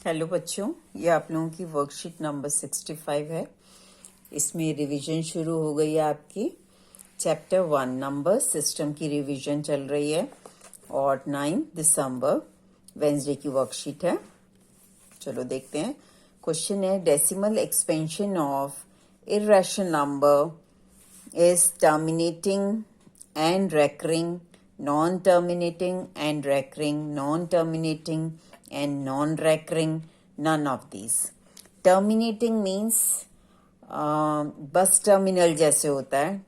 Hello बच्चों, ये आप लोगों की वर्कशीट नंबर 65 है। इसमें रिवीजन शुरू हो गई है आपकी। चैप्टर 1 नंबर सिस्टम की रिवीजन चल रही है और 9 दिसंबर वेंसडे की वर्कशीट है। चलो देखते हैं। क्वेश्चन है, decimal expansion of irrational number is terminating and recurring, non-terminating and recurring, non-terminating and non-recurring, none of these. Terminating means bus terminal जैसे होता है।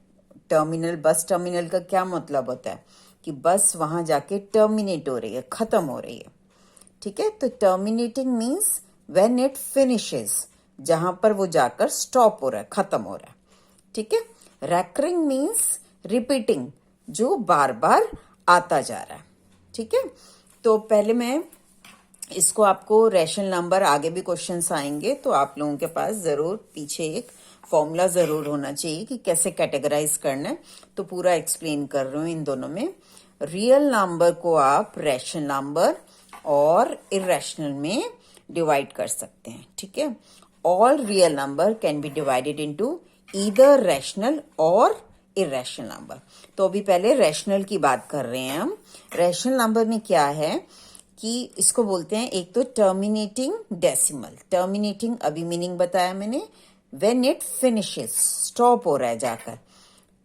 टर्मिनल, बस टर्मिनल का क्या मतलब होता है कि बस वहां जाके टर्मिनेट हो रही है, खत्म हो रही है। ठीक है, तो terminating means when it finishes, जहां पर वो जाकर स्टॉप हो रहा है, खत्म हो रहा है। ठीक है। रैकरिंग मीन्स रिपीटिंग, जो बार बार आता जा रहा है। ठीक है, तो पहले मैं इसको आपको रैशनल नंबर, आगे भी क्वेश्चंस आएंगे तो आप लोगों के पास जरूर पीछे एक फॉर्मूला जरूर होना चाहिए कि कैसे कैटेगराइज करना है। तो पूरा एक्सप्लेन कर रही हूँ इन दोनों में। रियल नंबर को आप रैशनल नंबर और इरेशनल में डिवाइड कर सकते हैं। ठीक है, all real number can be divided into either rational और इरेशनल नंबर। तो अभी पहले रैशनल की बात कर रहे हैं हम। रैशनल नंबर में क्या है कि इसको बोलते हैं, एक तो टर्मिनेटिंग डेसिमल। टर्मिनेटिंग अभी मीनिंग बताया मैंने, व्हेन इट फिनिशेस, स्टॉप हो रहा है जाकर।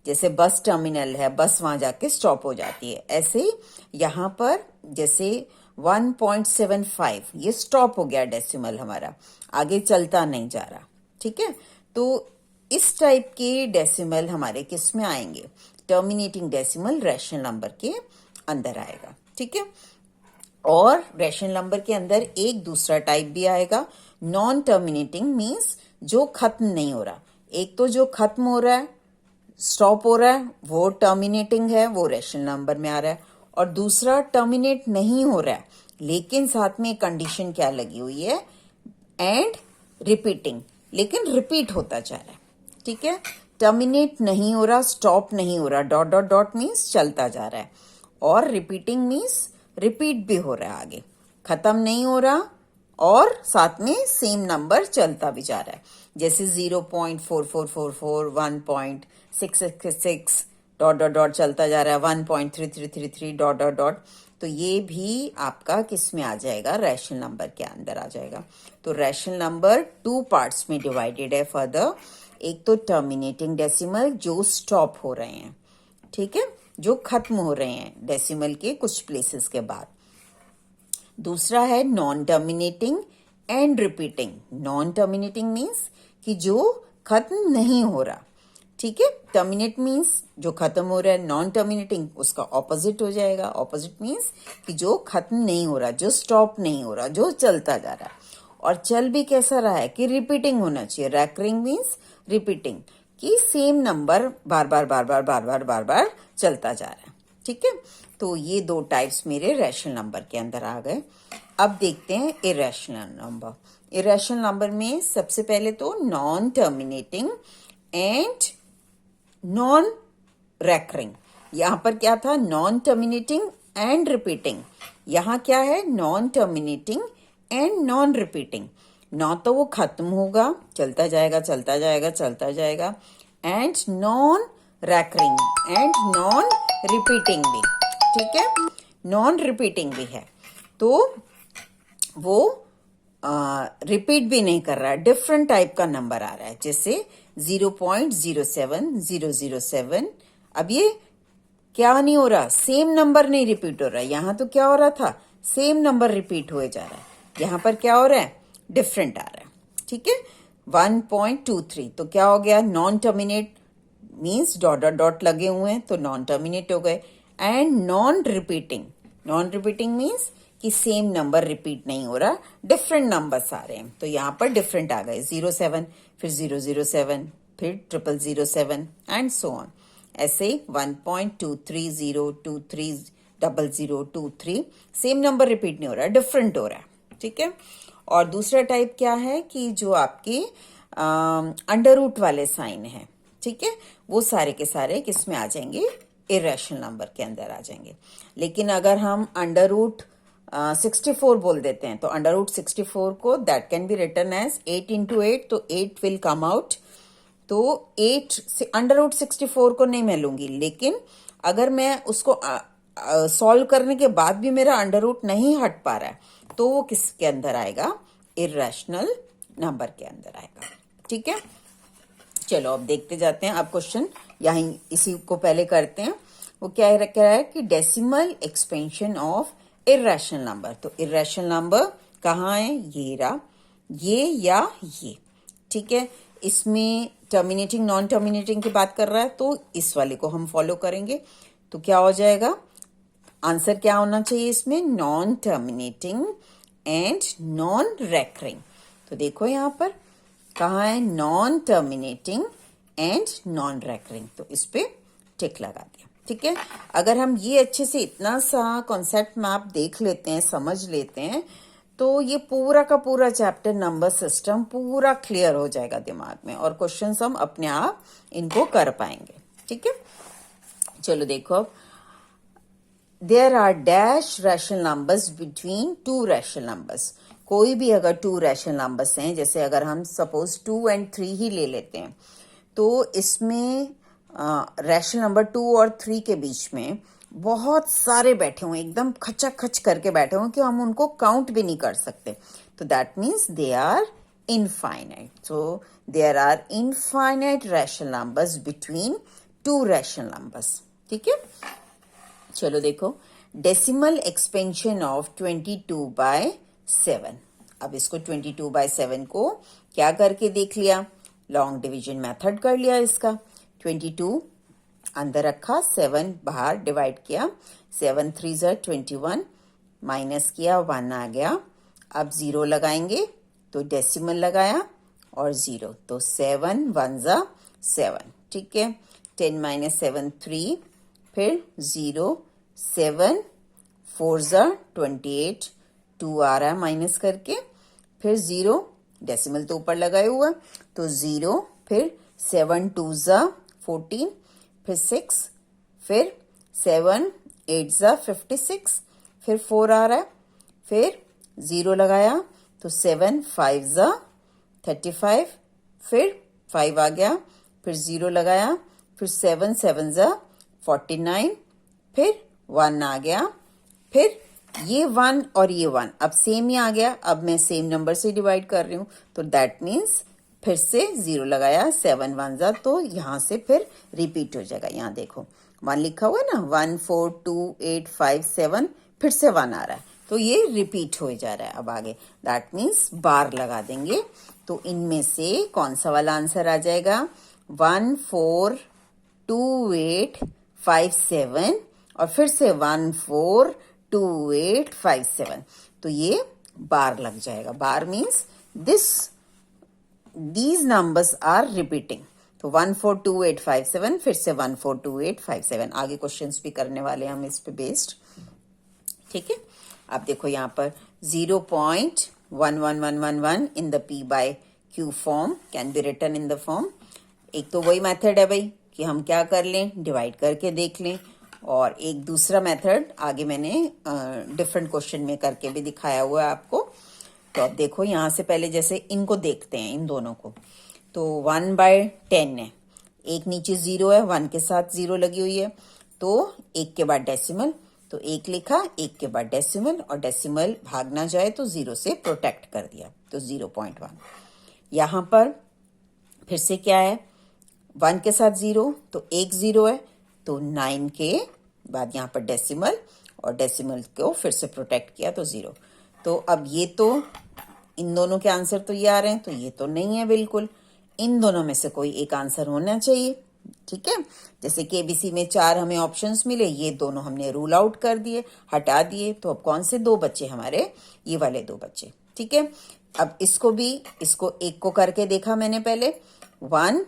जैसे बस टर्मिनल है, बस वहां जाके स्टॉप हो जाती है, ऐसे यहाँ पर जैसे 1.75 ये स्टॉप हो गया डेसिमल हमारा, आगे चलता नहीं जा रहा। ठीक है, तो इस टाइप के डेसिमल हमारे किस में आएंगे? टर्मिनेटिंग डेसिमल रैशनल नंबर के अंदर आएगा। ठीक है, और रैशनल नंबर के अंदर एक दूसरा टाइप भी आएगा, नॉन टर्मिनेटिंग मीन्स जो खत्म नहीं हो रहा। एक तो जो खत्म हो रहा है, स्टॉप हो रहा है, वो टर्मिनेटिंग है, वो रैशनल नंबर में आ रहा है। और दूसरा टर्मिनेट नहीं हो रहा है, लेकिन साथ में कंडीशन क्या लगी हुई है, एंड रिपीटिंग, लेकिन रिपीट होता जा रहा है। ठीक है, टर्मिनेट नहीं हो रहा, स्टॉप नहीं हो रहा, डॉट डॉट डॉट मीन्स चलता जा रहा है, और रिपीटिंग मीन्स रिपीट भी हो रहा है, आगे खत्म नहीं हो रहा और साथ में सेम नंबर चलता भी जा रहा है। जैसे 0.4444, 1.666 डॉट डॉट डॉट चलता जा रहा है, 1.3333 डॉट डॉट डॉट। तो ये भी आपका किस में आ जाएगा? रैशनल नंबर के अंदर आ जाएगा। तो रैशनल नंबर 2 पार्ट्स में डिवाइडेड है फर्दर। एक तो टर्मिनेटिंग डेसिमल, जो स्टॉप हो रहे हैं, ठीक है, जो खत्म हो रहे हैं डेसिमल के कुछ प्लेसेस के बाद। दूसरा है non terminating and repeating. Non terminating means कि जो खत्म नहीं हो रहा। ठीक है, टर्मिनेट मीन्स जो खत्म हो रहा है, नॉन टर्मिनेटिंग उसका ऑपोजिट हो जाएगा। ऑपोजिट मीन्स कि जो खत्म नहीं हो रहा, जो स्टॉप नहीं हो रहा, जो चलता जा रहा है। और चल भी कैसा रहा है कि रिपीटिंग होना चाहिए। रैकरिंग मीन्स रिपीटिंग, कि सेम नंबर बार बार बार बार बार बार बार बार चलता जा रहा है। ठीक है, तो ये 2 टाइप्स मेरे रैशनल नंबर के अंदर आ गए। अब देखते हैं इरेशनल नंबर। इरेशनल नंबर में सबसे पहले तो non terminating and non recurring. यहां पर क्या था? Non terminating and repeating. यहां क्या है? Non terminating and non repeating. ना तो वो खत्म होगा, चलता जाएगा चलता जाएगा चलता जाएगा, and non recurring and non repeating भी। ठीक है, नॉन रिपीटिंग भी है, तो वो रिपीट भी नहीं कर रहा है, डिफरेंट टाइप का नंबर आ रहा है। जैसे 0.07007। अब ये क्या नहीं हो रहा? सेम नंबर नहीं रिपीट हो रहा है। यहां तो क्या हो रहा था? सेम नंबर रिपीट हुए जा रहा है। यहां पर क्या हो रहा है? डिफरेंट आ रहा है। ठीक है, 1.23 तो क्या हो गया? Non terminate means dot dot dot लगे हुए हैं, तो नॉन टर्मिनेट हो गए। And non repeating, non repeating means कि सेम नंबर रिपीट नहीं हो रहा, डिफरेंट नंबर्स आ रहे हैं, तो यहां पर डिफरेंट आ गए। 07, फिर 007, फिर 0007 एंड सो ऑन। ऐसे 1.2302300023 सेम नंबर रिपीट नहीं हो रहा, डिफरेंट हो रहा है। ठीक है, और दूसरा टाइप क्या है कि जो आपके अंडर रूट वाले साइन है, ठीक है, वो सारे के सारे किस में आ जाएंगे? इरेशनल नंबर के अंदर आ जाएंगे। लेकिन अगर हम अंडर रूट 64 बोल देते हैं, तो अंडर रूट 64 को that can be written as 8 into 8, तो 8 विल कम आउट। तो 8 से अंडर रूट 64 को नहीं मैं लूंगी, लेकिन अगर मैं उसको सॉल्व करने के बाद भी मेरा अंडर रूट नहीं हट पा रहा है, तो वो किसके अंदर आएगा? इर्रेशनल नंबर के अंदर आएगा। ठीक है, चलो अब देखते जाते हैं। अब क्वेश्चन यहीं इसी को पहले करते हैं। वो क्या कह रहा है कि decimal expansion of irrational number. तो इर्रेशनल नंबर कहाँ है? ये रहा, ये या ये। ठीक है, इसमें टर्मिनेटिंग नॉन टर्मिनेटिंग की बात कर रहा है, तो इस वाले को हम फॉलो करेंगे। तो क्या हो जाएगा? आंसर क्या होना चाहिए इसमें? Non terminating and non recurring. तो देखो यहां पर कहाँ है? Non terminating and non recurring, तो इस पे टिक लगा दिया। ठीक है, अगर हम ये अच्छे से इतना सा कॉन्सेप्ट मैप देख लेते हैं, समझ लेते हैं, तो ये पूरा का पूरा चैप्टर नंबर सिस्टम पूरा क्लियर हो जाएगा दिमाग में, और क्वेश्चंस हम अपने आप इनको कर पाएंगे। ठीक है, चलो देखो, there are dash rational numbers between two rational numbers. कोई भी अगर टू रैशनल नंबर्स हैं, जैसे अगर हम सपोज 2 और 3 ही ले लेते हैं, तो इसमें रैशनल नंबर 2 और 3 के बीच में बहुत सारे बैठे हुए, एकदम खचा खच करके बैठे हुए कि हम उनको काउंट भी नहीं कर सकते। तो that means they are infinite. So there are infinite rational numbers between two rational numbers. ठीक है, चलो देखो, डेसिमल एक्सपेंशन ऑफ 22/7। अब इसको 22/7 को क्या करके देख लिया? लॉन्ग डिवीजन मेथड कर लिया इसका। 22 अंदर रखा, 7 बाहर डिवाइड किया, 7 3 ज़ा 21, माइनस किया, 1 आ गया। अब 0 लगाएंगे, तो डेसिमल लगाया और 0, तो 7 1 ज़ा 7। ठीक है, 10 - 7 3, फिर 0 7 4 ज़ा 28, 2 आ रहा है माइनस करके, फिर 0, डेसिमल तो ऊपर लगाए हुआ, तो 0, फिर 7 2 ज़ा 14, फिर 6, फिर 7 8 ज़ा 56, फिर 4 आ रहा है, फिर 0 लगाया, तो 7 5 ज़ा 35, फिर 5 आ गया, फिर 0 लगाया, फिर 7 7 ज़ा 49, फिर 1 आ गया, फिर ये 1 और ये 1 अब सेम ही आ गया। अब मैं सेम नंबर से डिवाइड कर रही हूं, तो दैट मीन्स फिर से 0 लगाया, 7 1 ज़ा, तो यहां से फिर रिपीट हो जाएगा। यहां देखो 1 लिखा हुआ है ना, 1 4 2 8 5 7, फिर से 1 आ रहा है, तो ये रिपीट हो जा रहा है। अब आगे दैट मीन्स बार लगा देंगे, तो इनमें से कौन सा वाला आंसर आ जाएगा? 1 4 2 8 5 7, और फिर से 1 4 2 8 5 7, तो ये बार लग जाएगा। बार means these numbers are repeating। तो 1 4 2 8 5 7, फिर से 1 4 2 8 5 7। आगे क्वेश्चंस भी करने वाले हैं हम इस पे बेस्ड। ठीक है, अब देखो यहाँ पर 0.11111 in the P/Q form can be written in the form. एक तो वही मेथड है भाई कि हम क्या कर लें, डिवाइड करके देख लें, और एक दूसरा मेथड आगे मैंने डिफरेंट क्वेश्चन में करके भी दिखाया हुआ है आपको। तो अब देखो यहाँ से पहले जैसे इनको देखते हैं, इन दोनों को। तो 1/10 है, एक नीचे 0 है, 1 के साथ 0 लगी हुई है, तो 1 के बाद डेसिमल, तो 1 लिखा, 1 के बाद डेसिमल, और डेसिमल भाग ना जाए तो 0 से प्रोटेक्ट कर दिया, तो 0.1। यहाँ पर फिर से क्या है, 1 के साथ 0, तो 1 0 है, तो 9 के बाद यहाँ पर डेसिमल, और डेसिमल को फिर से प्रोटेक्ट किया, तो 0। तो अब ये तो इन दोनों के आंसर तो ये आ रहे हैं, तो ये तो नहीं है बिल्कुल। इन दोनों में से कोई एक आंसर होना चाहिए। ठीक है, जैसे केबीसी में 4 हमें ऑप्शंस मिले, ये दोनों हमने रूल आउट कर दिए, हटा दिए, तो अब कौन से 2 बच्चे हमारे? ये वाले 2 बच्चे। ठीक है, अब इसको भी, इसको एक को करके देखा मैंने पहले, 1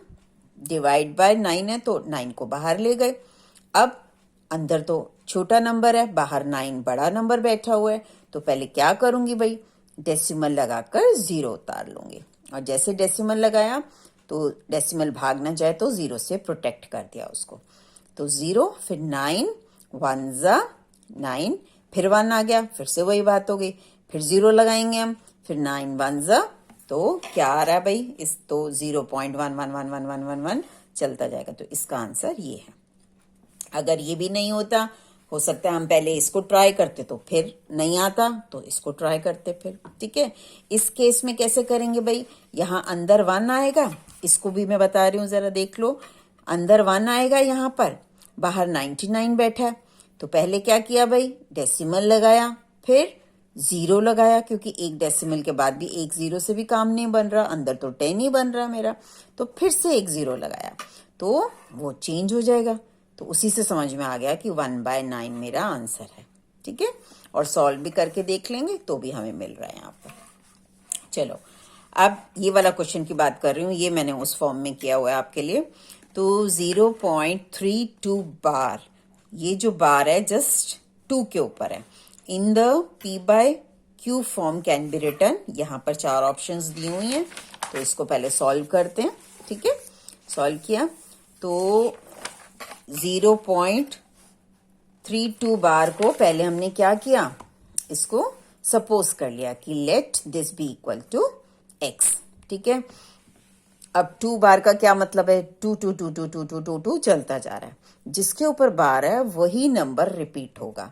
डिवाइड बाय 9 है, तो 9 को बाहर ले गए। अब अंदर तो छोटा नंबर है, बाहर 9 बड़ा नंबर बैठा हुआ है, तो पहले क्या करूंगी भाई, डेसिमल लगाकर 0 उतार लूंगी, और जैसे डेसिमल लगाया तो डेसिमल भाग ना जाए तो 0 से प्रोटेक्ट कर दिया उसको, तो 0, फिर 9 1 ज़ा 9, फिर 1 आ गया, फिर से वही बात हो गई, फिर 0 लगाएंगे हम, फिर 9 1 ज़ा, तो क्या आ रहा है भाई, इस तो 0.111111 चलता जाएगा। तो इसका आंसर ये है। अगर ये भी नहीं होता, हो सकता है हम पहले इसको ट्राई करते तो फिर नहीं आता, तो इसको ट्राई करते फिर। ठीक है, इस केस में कैसे करेंगे भाई, यहाँ अंदर 1 आएगा, इसको भी मैं बता रही हूँ, जरा देख लो। अंदर 1 आएगा, यहाँ पर बाहर 99 बैठा है, तो पहले क्या किया भाई, डेसिमल लगाया, फिर 0 लगाया, क्योंकि एक डेसिमल के बाद भी एक 0 से भी काम नहीं बन रहा, अंदर तो 10 ही बन रहा मेरा, तो फिर से एक 0 लगाया, तो वो चेंज हो जाएगा। तो उसी से समझ में आ गया कि 1/9 मेरा आंसर है। ठीक है, और सॉल्व भी करके देख लेंगे तो भी हमें मिल रहा है यहाँ पर। चलो, अब ये वाला क्वेश्चन की बात कर रही हूँ, ये मैंने उस फॉर्म में किया हुआ है आपके लिए। तो 0.32 बार, ये जो बार है जस्ट 2 के ऊपर है, in the P/Q form can be written. यहाँ पर 4 ऑप्शंस दी हुई हैं, तो इसको पहले सॉल्व करते हैं। ठीक है, सॉल्व किया तो 0.32 बार को पहले हमने क्या किया, इसको सपोज कर लिया कि let this be equal to x। ठीक है, अब 2 बार का क्या मतलब है, 2 2 2 2 2 2 2 2 चलता जा रहा है, जिसके ऊपर बार है वही नंबर रिपीट होगा।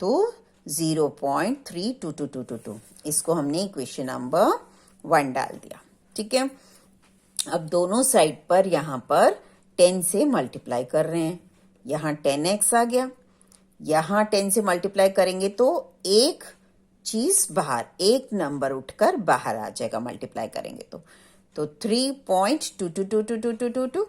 तो 0.32222, इसको हमने इक्वेशन नंबर 1 डाल दिया। ठीक है, अब दोनों साइड पर यहाँ पर 10 से मल्टीप्लाई कर रहे हैं, यहाँ 10x आ गया, यहाँ 10 से मल्टीप्लाई करेंगे तो एक चीज बाहर, एक नंबर उठकर बाहर आ जाएगा, मल्टीप्लाई करेंगे तो 3.222222,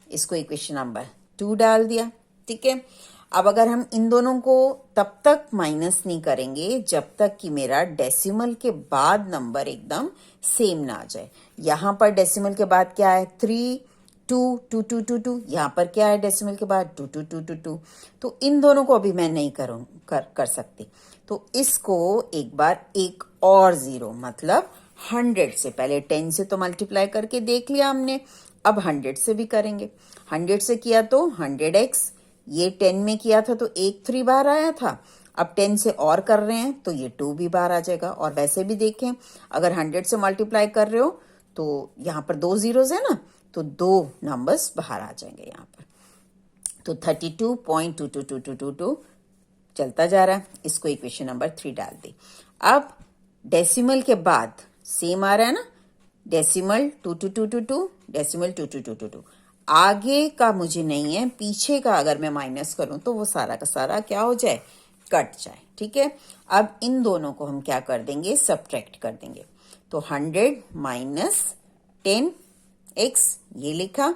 इसको इक्वेशन नंबर 2 डाल दिया। ठीक है, अब अगर हम इन दोनों को तब तक माइनस नहीं करेंगे जब तक कि मेरा डेसिमल के बाद नंबर एकदम सेम ना आ जाए। यहाँ पर डेसिमल के बाद क्या है, 3 2 2 2 2 2, यहाँ पर क्या है डेसिमल के बाद 2 2 2 2 2, तो इन दोनों को अभी मैं नहीं कर सकती। तो इसको एक बार एक और 0 मतलब 100 से, पहले 10 से तो मल्टीप्लाई करके देख लिया हमने, अब 100 से भी करेंगे। 100 से किया तो 100x, ये 10 में किया था तो एक 3 बार आया था, अब 10 से और कर रहे हैं तो ये 2 भी बार आ जाएगा। और वैसे भी देखें, अगर 100 से मल्टीप्लाई कर रहे हो तो यहाँ पर 2 zeros है ना, तो 2 नंबर्स बाहर आ जाएंगे यहाँ पर। तो 32.22222 चलता जा रहा है, इसको इक्वेशन नंबर 3 डाल दी। अब डेसिमल के बाद सेम आ रहा है ना, डेसिमल 2222, डेसिमल 2222, आगे का मुझे नहीं है, पीछे का अगर मैं माइनस करूं तो वो सारा का सारा क्या हो जाए, कट जाए। ठीक है, अब इन दोनों को हम क्या कर देंगे, सब्ट्रैक्ट कर देंगे। तो 100 माइनस 10x, ये लिखा,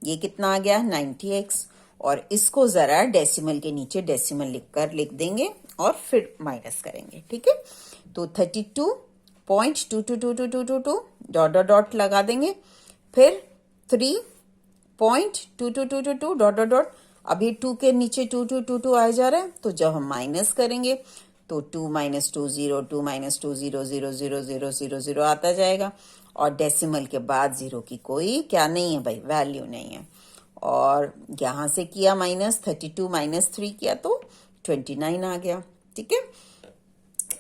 ये कितना आ गया 90x, और इसको जरा डेसिमल के नीचे डेसिमल लिख देंगे और फिर माइनस करेंगे। ठीक है, तो 32.222222 डॉट डॉट डॉट लगा देंगे, फिर 3.2222 डॉट डॉट डॉट, अभी 2 के नीचे 2222 आ जा रहा है, तो जब हम माइनस करेंगे तो 2 - 2 0, 2 - 2 0 0 0 0 0 0 आता जाएगा, और डेसिमल के बाद 0 की कोई क्या नहीं है भाई, वैल्यू नहीं है। और यहाँ से किया माइनस, 32 - 3 किया तो 29 आ गया। ठीक है,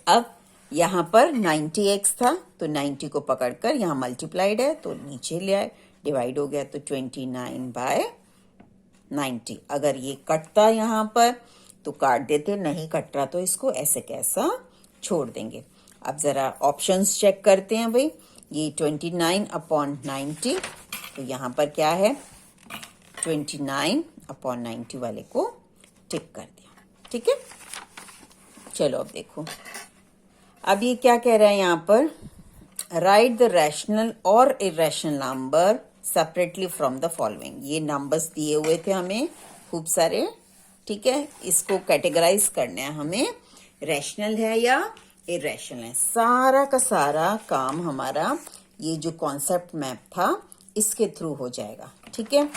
अब यहाँ पर 90x था, तो 90 को पकड़कर यहाँ मल्टीप्लाइड है तो नीचे ले आए, डिवाइड हो गया, तो 29/90। अगर ये कटता यहाँ पर तो काट देते, नहीं कट रहा तो इसको ऐसे कैसा छोड़ देंगे। अब जरा ऑप्शंस चेक करते हैं भाई, ये 29/90, तो यहाँ पर क्या है, 29/90 वाले को टिक कर दिया। ठीक है, चलो अब देखो, अब ये क्या कह रहा है यहाँ पर, राइट द रैशनल और irrational number separately from the following. ये नंबर्स दिए हुए थे हमें खूब सारे। ठीक है, इसको कैटेगराइज करना है हमें, रैशनल है या इरेशनल है। सारा का सारा काम हमारा ये जो कॉन्सेप्ट मैप था इसके थ्रू हो जाएगा। ठीक है,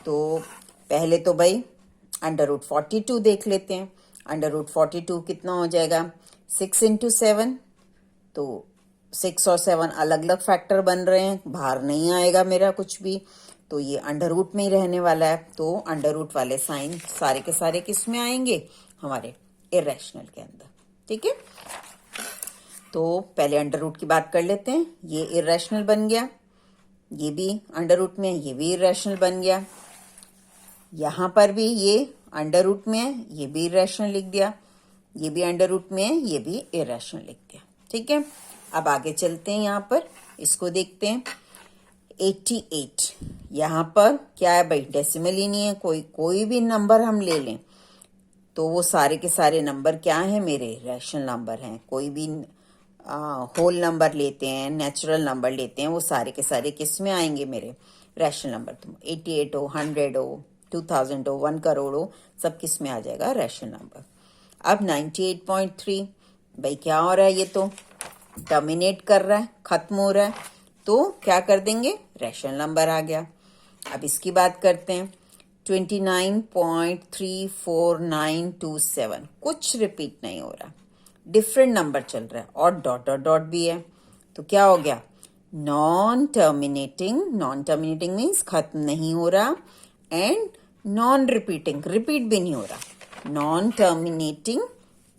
तो पहले तो भाई √42 देख लेते हैं। √42 कितना हो जाएगा, 6 × 7, तो 6 और 7 अलग अलग फैक्टर बन रहे हैं, बाहर नहीं आएगा मेरा कुछ भी, तो ये अंडर में ही रहने वाला है। तो अंडर वाले साइन सारे के सारे किस में आएंगे, हमारे इरेशनल के अंदर। ठीक है, तो पहले अंडर रूट की बात कर लेते हैं। ये इरेशनल बन गया, ये भी अंडर रूट में है, ये भी इरेशनल बन गया। यहां पर भी ये अंडर रूट में है, ये भी इरेशनल लिख दिया, ये भी अंडर रूट में है, ये भी इरेशनल लिख दिया। ठीक है, अब आगे चलते हैं, यहां पर इसको देखते हैं। 88 यहां पर क्या है भाई, डेसिमल ही नहीं है, कोई भी नंबर हम ले लें तो वो सारे के सारे नंबर क्या हैं, मेरे रैशनल नंबर हैं। कोई भी होल नंबर लेते हैं, नेचुरल नंबर लेते हैं, वो सारे के सारे किस में आएंगे, मेरे रैशनल नंबर। तुम 88 हो, 100 हो, 2000 हो, 1 करोड़ हो, सब किस में आ जाएगा, रैशनल नंबर। अब 98.3 भाई क्या हो रहा है, ये तो टर्मिनेट कर रहा है, खत्म हो रहा है, तो क्या कर देंगे, रैशनल नंबर आ गया। अब इसकी बात करते हैं। 29.34927 कुछ रिपीट नहीं हो रहा, डिफरेंट नंबर चल रहा है, और डॉट डॉट डॉट भी है, तो क्या हो गया, non terminating. Non terminating means खत्म नहीं हो रहा, एंड नॉन रिपीटिंग, रिपीट भी नहीं हो रहा। Non terminating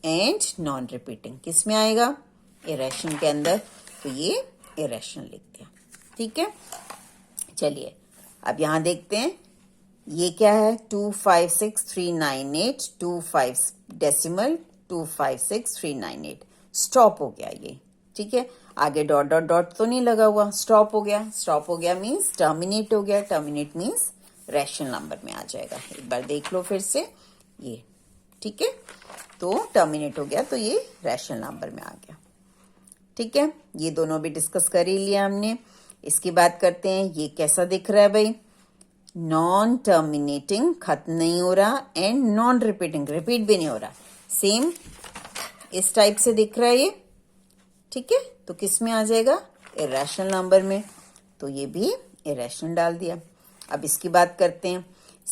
and non repeating किस में आएगा, इरेशनल के अंदर, तो ये इरेशनल लिख दिया। ठीक है, चलिए अब यहां देखते हैं, ये क्या है, 256398, 25 डेसिमल 256398, स्टॉप हो गया ये। ठीक है, आगे डॉट डॉट डॉट तो नहीं लगा हुआ, स्टॉप हो गया। स्टॉप हो गया मीन्स टर्मिनेट हो गया, टर्मिनेट मीन्स रैशनल नंबर में आ जाएगा। एक बार देख लो फिर से ये। ठीक है, तो टर्मिनेट हो गया, तो ये रैशनल नंबर में आ गया। ठीक है, ये दोनों भी डिस्कस कर ही लिया हमने। इसकी बात करते हैं, ये कैसा दिख रहा है भाई, नॉन टर्मिनेटिंग, खत्म नहीं हो रहा, एंड नॉन रिपीटिंग, रिपीट भी नहीं हो रहा, सेम इस टाइप से दिख रहा है ये। ठीक है, तो किस में आ जाएगा, इरेशनल नंबर में, तो ये भी इरेशनल डाल दिया। अब इसकी बात करते हैं,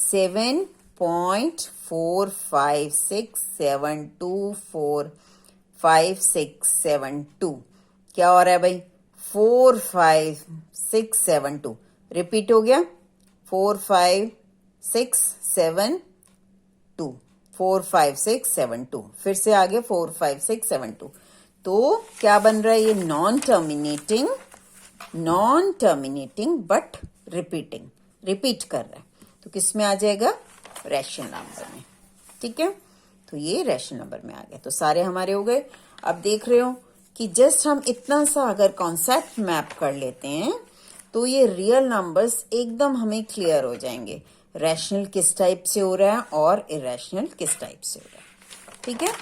7.4567245672 क्या हो रहा है भाई, 45672 रिपीट हो गया, 45672, 45672 फिर से आगे 45672, तो क्या बन रहा है, ये non terminating but repeating, repeat कर रहा है, तो किस में आ जाएगा, रैशनल नंबर में। ठीक है, तो ये रैशनल नंबर में आ गया। तो सारे हमारे हो गए। अब देख रहे हो कि जस्ट हम इतना सा अगर कॉन्सेप्ट मैप कर लेते हैं तो ये रियल नंबर्स एकदम हमें क्लियर हो जाएंगे, रैशनल किस टाइप से हो रहा है और इरेशनल किस टाइप से हो रहा है। ठीक है,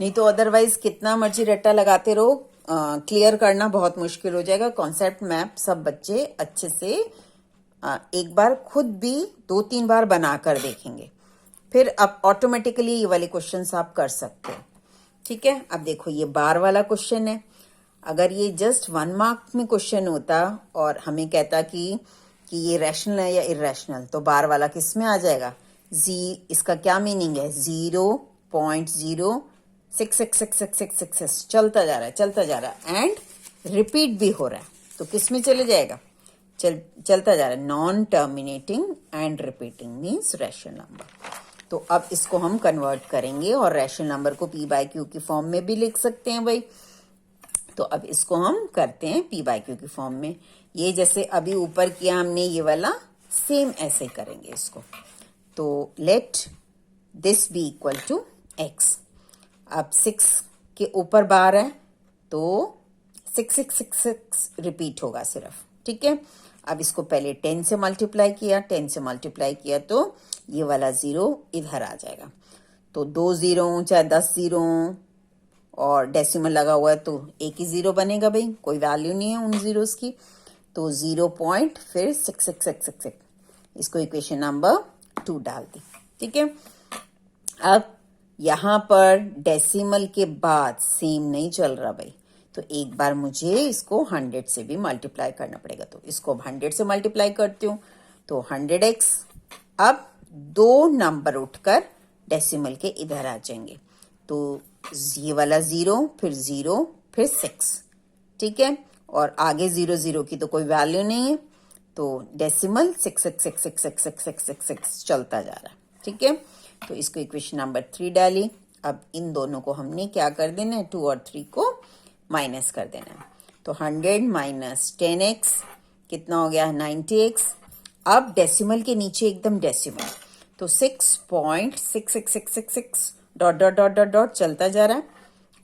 नहीं तो अदरवाइज कितना मर्जी रट्टा लगाते रहो, क्लियर करना बहुत मुश्किल हो जाएगा। कॉन्सेप्ट मैप सब बच्चे अच्छे से एक बार खुद भी 2-3 बार बनाकर देखेंगे, फिर अब ऑटोमेटिकली ये वाले क्वेश्चंस आप कर सकते हो। ठीक है, अब देखो ये बार वाला क्वेश्चन है, अगर ये जस्ट 1 मार्क में क्वेश्चन होता और हमें कहता कि ये रैशनल है या इरेशनल, तो बार वाला किस में आ जाएगा, इसका क्या मीनिंग है, 0.066666 चलता जा रहा है एंड रिपीट भी हो रहा है, तो किस में चले जाएगा, चलता जा रहा है, non terminating and repeating means rational number. तो अब इसको हम कन्वर्ट करेंगे और रैशनल नंबर को p/q की फॉर्म में भी लिख सकते हैं भाई। तो अब इसको हम करते हैं p/q की फॉर्म में। ये जैसे अभी ऊपर किया हमने ये वाला, सेम ऐसे करेंगे इसको। तो let this be equal to x। अब 6 के ऊपर बार है तो 6666 रिपीट होगा सिर्फ। ठीक है, अब इसको पहले 10 से मल्टीप्लाई किया, 10 से मल्टीप्लाई किया तो ये वाला 0 इधर आ जाएगा। तो 2 0 चाहे 10 0 और डेसिमल लगा हुआ है तो एक ही 0 बनेगा भाई, कोई वैल्यू नहीं है उन जीरोस की। तो 0 पॉइंट फिर 6666, इसको इक्वेशन नंबर 2 डाल दी। ठीक है, अब यहां पर डेसिमल के बाद सेम नहीं चल रहा भाई, तो एक बार मुझे इसको 100 से भी मल्टीप्लाई करना पड़ेगा। तो इसको 100 से मल्टीप्लाई करती हूँ तो 100x। अब 2 नंबर उठकर डेसिमल के इधर आ जाएंगे, तो ये वाला 0 फिर 6। ठीक है, और आगे 0 0 की तो कोई वैल्यू नहीं है, तो डेसिमल 6 चलता जा रहा है। ठीक है, तो इसको इक्वेशन नंबर 3 डाली। अब इन दोनों को हमने क्या कर देना है, 2 और 3 को माइनस कर देना है। तो 100 माइनस 10x कितना हो गया, 90x। अब डेसिमल के नीचे एकदम डेसिमल, तो 6.66666 dot dot dot dot dot चलता जा रहा है,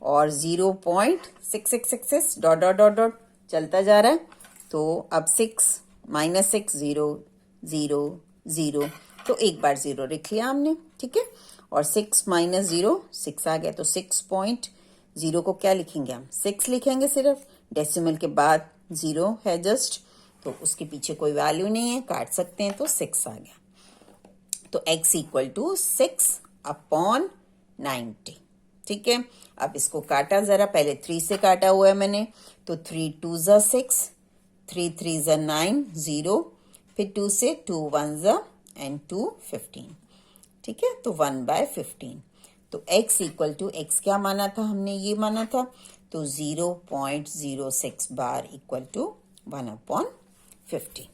और 0.6666 डॉट डॉट डॉट डॉट चलता जा रहा है। तो अब 6 माइनस 6 0 0 0, तो एक बार 0 लिख लिया हमने, ठीक है। और 6 माइनस 0 6 आ गया, तो 6.0 को क्या लिखेंगे हम, 6 लिखेंगे सिर्फ, डेसिमल के बाद 0 है जस्ट, तो उसके पीछे कोई वैल्यू नहीं है, काट सकते हैं, तो 6 आ गया। तो x इक्वल टू 6/90, ठीक है। अब इसको काटा जरा, पहले 3 से काटा हुआ है मैंने, तो 3 2 ज़ा 6, 3 3 ज़ा 9 0, फिर 2 से 2 1 ज़ा एंड 2 15, ठीक है। तो 1/15। तो x इक्वल टू, x क्या माना था हमने, ये माना था, तो 0.06 बार इक्वल टू 1/50,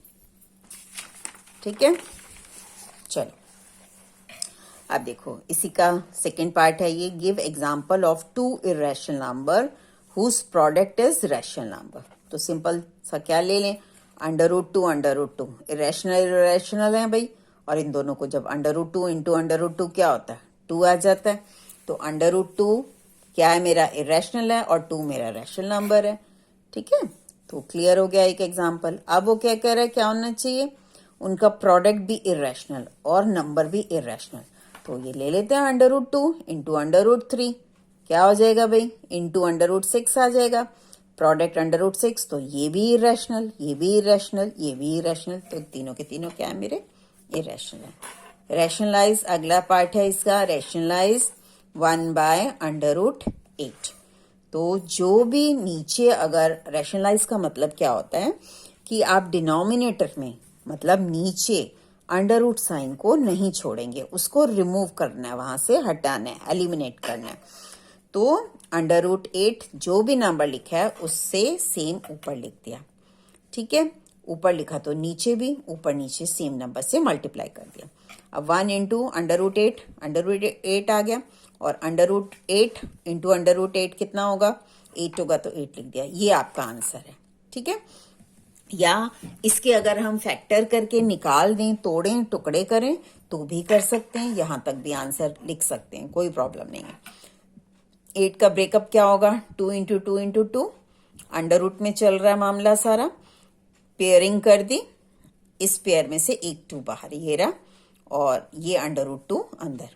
ठीक है। चलो अब देखो, इसी का सेकेंड पार्ट है ये, give example of 2 irrational number whose product is rational number. तो सिंपल सा क्या ले लें, √2 इरेशनल है भाई, और इन दोनों को जब √2 इंटू √2 क्या होता है, 2 आ जाता है। तो √2 क्या है, मेरा इरेशनल है, और 2 मेरा रैशनल नंबर है, ठीक है। तो क्लियर हो गया एक एग्जाम्पल। अब वो क्या कह रहा है, क्या होना चाहिए, उनका प्रोडक्ट भी इरेशनल और नंबर भी इरेशनल। तो ये ले लेते हैं √2 इंटू √3, क्या हो जाएगा भाई, इंटू √6 आ जाएगा। प्रोडक्ट √6, तो ये भी इरेशनल, ये भी इरेशनल, ये भी इरेशनल, तो तीनों के तीनों क्या है मेरे, इरेशनल है। रैशनलाइज अगला पार्ट है इसका, रैशनलाइज 1/√8। तो जो भी नीचे, अगर रैशनलाइज का मतलब क्या होता है कि आप डिनोमिनेटर में, मतलब नीचे अंडर रूट साइन को नहीं छोड़ेंगे, उसको रिमूव करना है, वहां से हटाना है, एलिमिनेट करना है। तो √8 जो भी नंबर लिखा है उससे सेम ऊपर लिख दिया, ठीक है। ऊपर लिखा तो नीचे भी, ऊपर नीचे सेम नंबर से मल्टीप्लाई कर दिया। अब 1 इंटू √8 आ गया, और √8 इंटू √8 कितना होगा, 8 होगा, तो 8 लिख दिया। ये आपका आंसर है, ठीक है। या इसके अगर हम फैक्टर करके निकाल दें, तोड़ें, टुकड़े करें, तो भी कर सकते हैं, यहां तक भी आंसर लिख सकते हैं, कोई प्रॉब्लम नहीं है। 8 का ब्रेकअप क्या होगा, 2 इंटू 2 इंटू 2, अंडर रूट में चल रहा है मामला सारा, पेयरिंग कर दी, इस पेयर में से एक 2 बाहर, ये रहा, और ये √2 अंदर।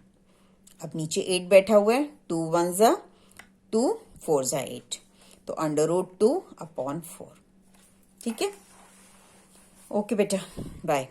अब नीचे 8 बैठा हुआ है, 2 1 ज़ा 2, 4 ज़ा 8, तो √2/4, ठीक है। ओके बेटा, बाय।